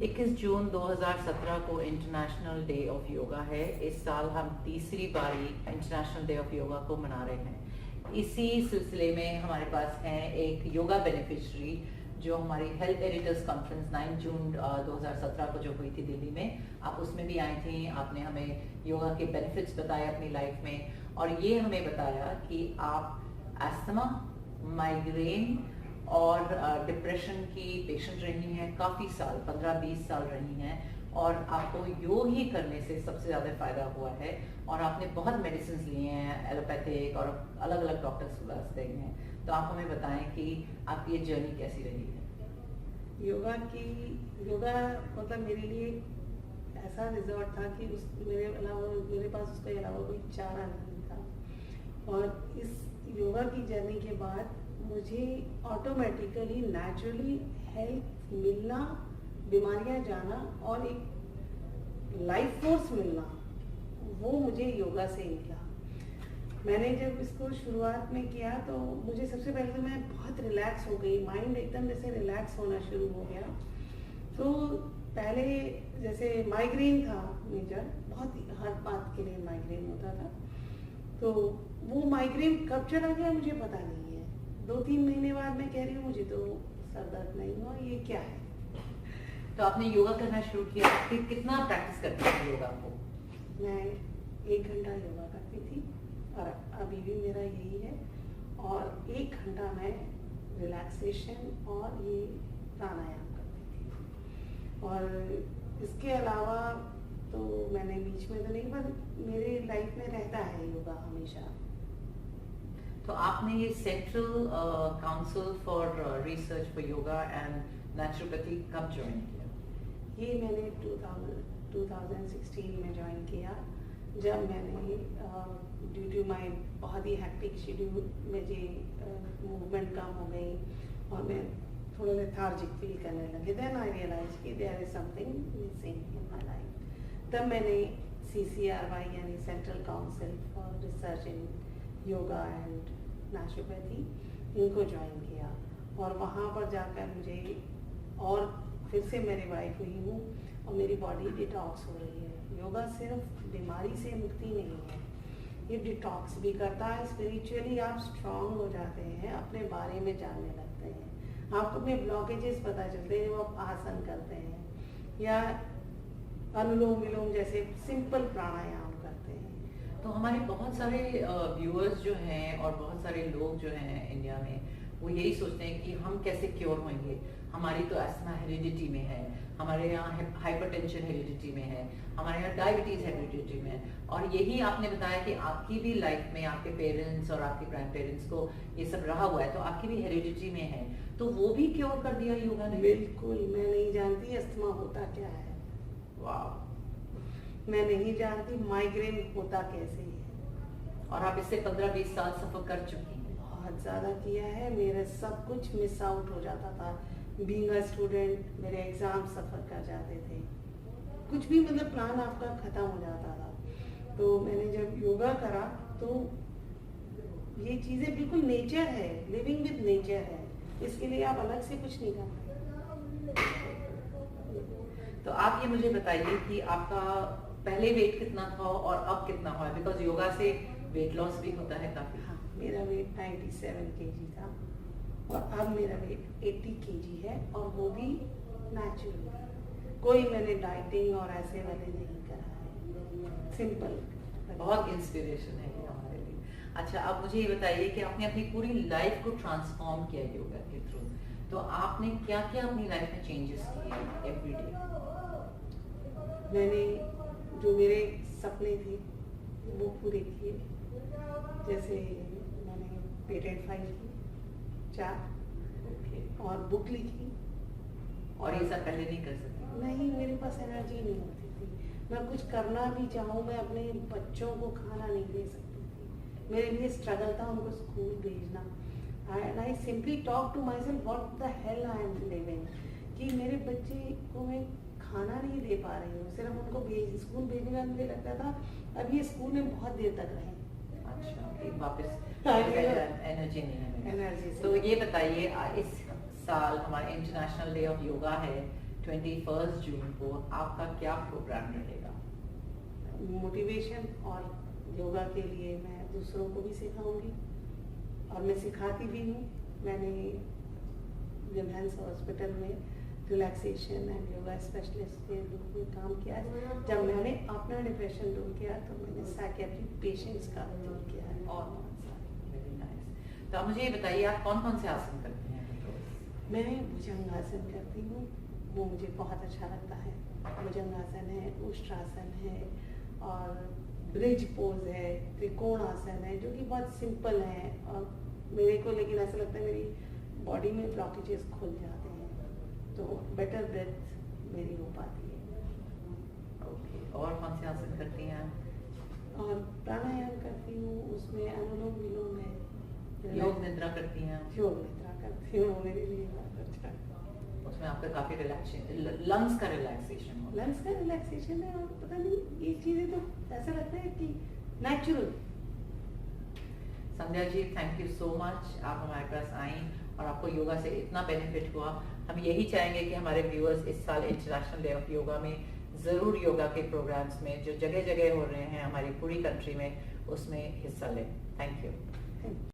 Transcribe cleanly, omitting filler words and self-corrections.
21 जून 2017 को international day of yoga है। इस साल हम तीसरी बारी इंटरनेशनल डे ऑफ योगा को मना रहे हैं। इसी सिलसिले में हमारे पास है एक योगा बेनिफिशरी जो हमारी हेल्थ एडिटर्स कॉन्फ्रेंस 9 जून 2017 को जो हुई थी दिल्ली में। आप उसमें भी आई थी, आपने हमें योगा के बेनिफिट्स बताए अपनी लाइफ में, और ये हमें बताया कि आप अस्थमा, माइग्रेन और डिप्रेशन की पेशेंट रही हैं काफ़ी साल, 15-20 साल रही हैं, और आपको योग ही करने से सबसे ज़्यादा फ़ायदा हुआ है। और आपने बहुत मेडिसिन लिए हैं, एलोपैथिक और अलग अलग डॉक्टर्स के पास गए हैं। तो आप हमें बताएं कि आपकी ये जर्नी कैसी रही है। योगा मतलब मेरे लिए ऐसा रिजॉर्ट था कि मेरे पास उसके अलावा कोई चारा नहीं था। और इस योगा की जर्नी के बाद मुझे ऑटोमेटिकली नेचुरली हेल्थ मिलना, बीमारियां जाना और एक लाइफ फोर्स मिलना, वो मुझे योगा से मिला। मैंने जब इसको शुरुआत में किया तो मुझे सबसे पहले तो मैं बहुत रिलैक्स हो गई, माइंड एकदम जैसे रिलैक्स होना शुरू हो गया। तो पहले जैसे माइग्रेन था मेजर, बहुत हर बात के लिए माइग्रेन होता था, तो वो माइग्रेन कब चला गया मुझे पता नहीं है। 2-3 महीने बाद मैं कह रही हूँ मुझे तो सर दर्द नहीं हुआ, ये क्या है। तो आपने योगा करना शुरू किया, फिर कितना प्रैक्टिस करती थी योगा को? मैं 1 घंटा योगा करती थी और अभी भी मेरा यही है। और 1 घंटा मैं रिलैक्सेशन और ये प्राणायाम करती थी। और इसके अलावा तो मैंने बीच में तो नहीं, पर मेरे लाइफ में रहता है योगा हमेशा। तो आपने ये central council for research for yoga and naturopathy कब ज्वाइन किया? ये मैंने 2016 में ज्वाइन किया, जब मैंने ड्यू टू माई बहुत ही हैक्टिक शेड्यूल मुझे मूवमेंट कम हो गई और मैं थोड़ा लेथार्जिक फील करने लगे। देन आई रियलाइज कि there is something missing in my life. तब मैंने CCRY यानी central council for research in yoga and naturopathy, इनको ज्वाइन किया। और वहाँ पर जाकर मुझे और फिर से मैं रिवाइव हुई हूँ और मेरी बॉडी डिटॉक्स हो रही है। योगा सिर्फ बीमारी से मुक्ति नहीं है, ये डिटॉक्स भी करता है। स्पिरिचुअली आप स्ट्रांग हो जाते हैं, अपने बारे में जानने लगते हैं, आपको अपने ब्लॉकेजेस पता चलते हैं, वो आप आसन करते हैं या अनुलोम विलोम जैसे सिंपल प्राणायाम करते हैं। तो हमारे बहुत सारे व्यूअर्स जो हैं और बहुत सारे लोग जो हैं इंडिया में, वो यही सोचते हैं कि हम कैसे क्योर होंगे। हमारी तो अस्थमा हेरिडिटी में है, हमारे यहाँ हाइपरटेंशन हेरिडिटी में है, हमारे यहाँ डायबिटीज हेरिडिटी में है। और यही आपने बताया कि आपकी भी लाइफ में आपके पेरेंट्स और आपके ग्रैंड पेरेंट्स को ये सब रहा हुआ है, तो आपकी भी हेरिडिटी में है, तो वो भी क्योर कर दिया योगा ने? बिल्कुल, मैं नहीं जानती अस्थमा होता क्या है। वाह। मैं नहीं जानती माइग्रेन होता कैसे है। और आप इससे 15-20 साल सफर कर चुकी हैं। बहुत ज़्यादा किया है, मेरा सब कुछ मिस आउट हो जाता था। बीइंग अ स्टूडेंट मेरे एग्जाम सफ़र कर जाते थे, कुछ भी मतलब प्लान आपका ख़त्म हो जाता था। तो मैंने जब योगा करा तो ये चीज़ें बिल्कुल नेचर है, लिविंग विद नेचर है, इसके लिए आप अलग से कुछ नहीं करते। तो आप ये मुझे बताइए कि आपका पहले वेट कितना था और अब कितना हुआ है? बिकॉज योगा से वेट लॉस भी होता है काफी। हाँ, मेरा वेट 97 kg था और अब मेरा वेट 80 kg है, और वो भी नेचुरल, कोई मैंने डाइटिंग और ऐसे वाले नहीं करा है, सिंपल। बहुत इंस्पिरेशन है ये हमारे लिए। अच्छा, अब मुझे ये बताइए कि आपने अपनी पूरी लाइफ को ट्रांसफॉर्म किया योगा के थ्रू, तो आपने क्या क्या अपनी लाइफ में चेंजेस किए एवरीडे? मैंने जो मेरे सपने थे वो पूरे किए। जैसे मैंने पेटेंट फाइल की 4 और बुक लिखी। और ये सब पहले नहीं कर सकती? नहीं, मेरे पास एनर्जी नहीं होती थी। मैं कुछ करना भी चाहूँ, मैं अपने बच्चों को खाना नहीं दे सकती थी। मेरे लिए स्ट्रगल था उनको स्कूल भेजना। And I simply talk to myself, what the hell I am living, कि मेरे बच्चे को मैं खाना नहीं दे पा रही हूँ। सिर्फ उनको स्कूल भेजने का मुझे लगता था अब ये स्कूल में बहुत देर तक रहें। अच्छा, वापस एनर्जी नहीं है। एनर्जी। तो ये बताइए, इस साल हमारा इंटरनेशनल डे ऑफ योगा है, 21 जून को आपका क्या प्रोग्राम रहेगा? मोटिवेशन और योगा के लिए मैं दूसरों को भी सिखाऊंगी और मैं सिखाती भी हूँ। मैंने विमेंस हॉस्पिटल में रिलैक्सेशन एंड योगा स्पेशलिस्ट के रूप में काम किया है। जब मैंने अपना डिप्रेशन दूर किया तो मैंने साइकेट्रिक पेशेंट्स का दूर किया है। और वेरी नाइस। तो आप मुझे ये बताइए, आप कौन कौन से आसन करते हैं? मैं भुजंगासन करती हूँ, वो मुझे बहुत अच्छा लगता है। भुजंगासन है, उष्ट्रासन है और ब्रिज पोज है, त्रिकोण आसन है, जो कि बहुत सिंपल है और मेरे को लेकिन ऐसा लगता है मेरी बॉडी में ब्लॉकेजेस खुल जाते हैं तो बेटर ब्रेथ मेरी हो पाती है। ओके, और कौन से आसन करती हैं? और प्राणायाम करती हूँ, उसमें अनुलोम विलोम है। योग निद्रा करती हैं? योग निद्रा करती हूँ, मेरे लिए बहुत अच्छा है। उसमें आपका काफी रिलैक्सेशन, लंग्स का रिलैक्सेशन हो। लंग्स का रिलैक्सेशन है और पता नहीं ये चीजें तो ऐसा लगता है कि natural. Sandhya ji, thank you so much, आप हमारे पास आई और आपको योगा से इतना बेनिफिट हुआ। हम यही चाहेंगे कि हमारे व्यूअर्स इस साल इंटरनेशनल डे ऑफ योगा में ज़रूर योगा के प्रोग्राम्स में जो जगह जगह हो रहे हैं हमारी पूरी कंट्री में, उसमें हिस्सा लें। Thank you.